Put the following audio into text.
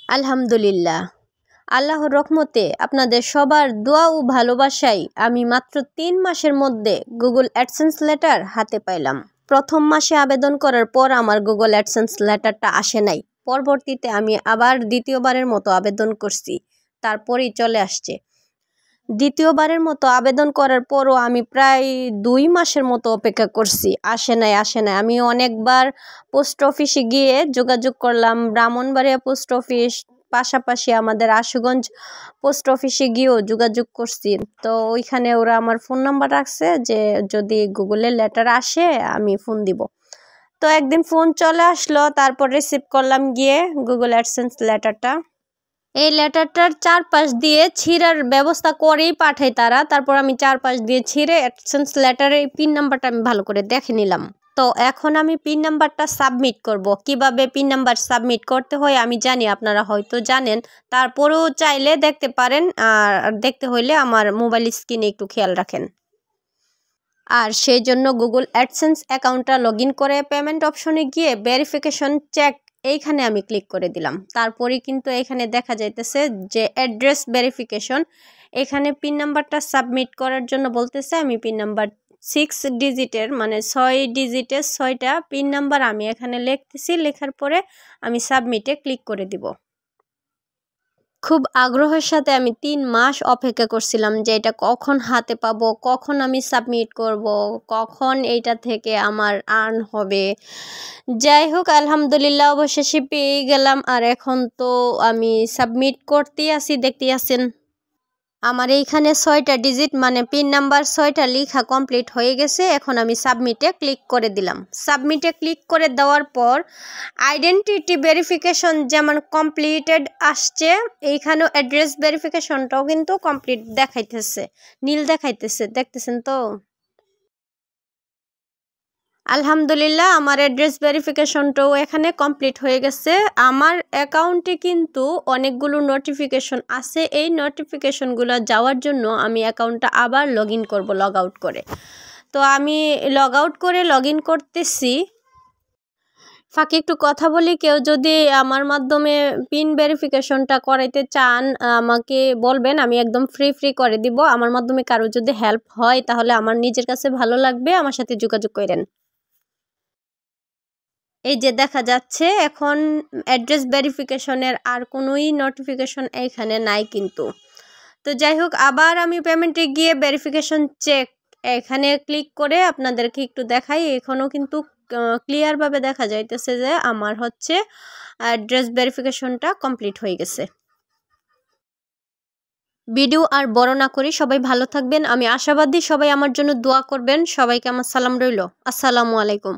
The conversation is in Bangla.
আলহামদুলিল্লাহ, আল্লাহর রহমতে আপনাদের সবার দোয়া ও ভালোবাসায় আমি মাত্র 3 মাসের মধ্যে গুগল অ্যাডসেন্স লেটার হাতে পাইলাম। প্রথম মাসে আবেদন করার পর আমার গুগল অ্যাডসেন্স লেটারটা আসে নাই। পরবর্তীতে আমি আবার দ্বিতীয়বারের মতো আবেদন করছি, তারপরেই চলে আসছে। দ্বিতীয়বারের মতো আবেদন করার পরও আমি প্রায় 2 মাসের মতো অপেক্ষা করছি, আসে নাই। আমি অনেকবার পোস্ট অফিসে গিয়ে যোগাযোগ করলাম, ব্রাহ্মণবাড়িয়া পোস্ট অফিস, পাশাপাশি আমাদের আশুগঞ্জ পোস্ট অফিসে গিয়েও যোগাযোগ করছি। তো ওইখানে ওরা আমার ফোন নাম্বার রাখছে যে যদি গুগলের লেটার আসে আমি ফোন দিব। তো একদিন ফোন চলে আসলো, তারপর রিসিভ করলাম গিয়ে গুগল অ্যাডসেন্স লেটারটা। এই লেটারটার চারপাশ দিয়ে ছিঁড়ার ব্যবস্থা করেই পাঠায় তারা। তারপর আমি চারপাশ দিয়ে ছিঁড়ে অ্যাডসেন্স লেটারের পিন নাম্বারটা আমি ভালো করে দেখে নিলাম। তো এখন আমি পিন নাম্বারটা সাবমিট করব। কিভাবে পিন নাম্বার সাবমিট করতে হয় আমি জানি, আপনারা হয়তো জানেন, তারপরেও চাইলে দেখতে পারেন। আর দেখতে হইলে আমার মোবাইল স্ক্রিনে একটু খেয়াল রাখেন। আর সেই জন্য গুগল অ্যাডসেন্স অ্যাকাউন্টটা লগ ইন করে পেমেন্ট অপশনে গিয়ে ভেরিফিকেশন চেক এইখানে আমি ক্লিক করে দিলাম। তারপরে কিন্তু এখানে দেখা যাইতেছে যে অ্যাড্রেস ভেরিফিকেশন। এখানে পিন নাম্বারটা সাবমিট করার জন্য বলতেছে। আমি পিন নাম্বার 6 ডিজিটের মানে 6 ডিজিটের 6টা পিন নাম্বার আমি এখানে লিখতেছি। লেখার পরে আমি সাবমিটে ক্লিক করে দিব। খুব আগ্রহের সাথে আমি 3 মাস অপেক্ষা করছিলাম যে এটা কখন হাতে পাবো, কখন আমি সাবমিট করব, কখন এইটা থেকে আমার আর্ন হবে। যাই হোক, আলহামদুলিল্লাহ অবশেষে পেয়ে গেলাম। আর এখন তো আমি সাবমিট করতেই আছি, দেখতেই আছেন। আমার এইখানে 6টা ডিজিট মানে পিন নাম্বার 6টা লেখা কমপ্লিট হয়ে গেছে। এখন আমি সাবমিটে ক্লিক করে দিলাম। সাবমিটে ক্লিক করে দেওয়ার পর আইডেন্টিটি ভেরিফিকেশন যেমন কমপ্লিটেড আসছে, এইখানেও অ্যাড্রেস ভেরিফিকেশনটাও কিন্তু কমপ্লিট দেখাইতেছে, নীল দেখাইতেছে, দেখতেছেন তো। আলহামদুলিল্লাহ, আমার অ্যাড্রেস ভেরিফিকেশনটাও এখানে কমপ্লিট হয়ে গেছে। আমার অ্যাকাউন্টে কিন্তু অনেকগুলো নোটিফিকেশন আছে। এই নোটিফিকেশনগুলো যাওয়ার জন্য আমি অ্যাকাউন্টটা আবার লগ ইন করবো লগ আউট করে। তো আমি লগ আউট করে লগ ইন করতেছি। ফাঁকে একটু কথা বলি, কেউ যদি আমার মাধ্যমে পিন ভেরিফিকেশনটা করাইতে চান আমাকে বলবেন, আমি একদম ফ্রি করে দিব। আমার মাধ্যমে কারো যদি হেল্প হয় তাহলে আমার নিজের কাছে ভালো লাগবে, আমার সাথে যোগাযোগ করেন। এই যে দেখা যাচ্ছে এখন অ্যাড্রেস ভেরিফিকেশনের আর কোনোই নোটিফিকেশন এখানে নাই কিন্তু। তো যাই হোক, আবার আমি পেমেন্টে গিয়ে ভেরিফিকেশন চেক এখানে ক্লিক করে আপনাদেরকে একটু দেখাই। এখনও কিন্তু ক্লিয়ারভাবে দেখা যাইতেছে যে আমার হচ্ছে অ্যাড্রেস ভেরিফিকেশনটা কমপ্লিট হয়ে গেছে। ভিডিও আর বড় না করি, সবাই ভালো থাকবেন। আমি আশাবাদী সবাই আমার জন্য দোয়া করবেন। সবাইকে আমার সালাম রইল। আসসালামু আলাইকুম।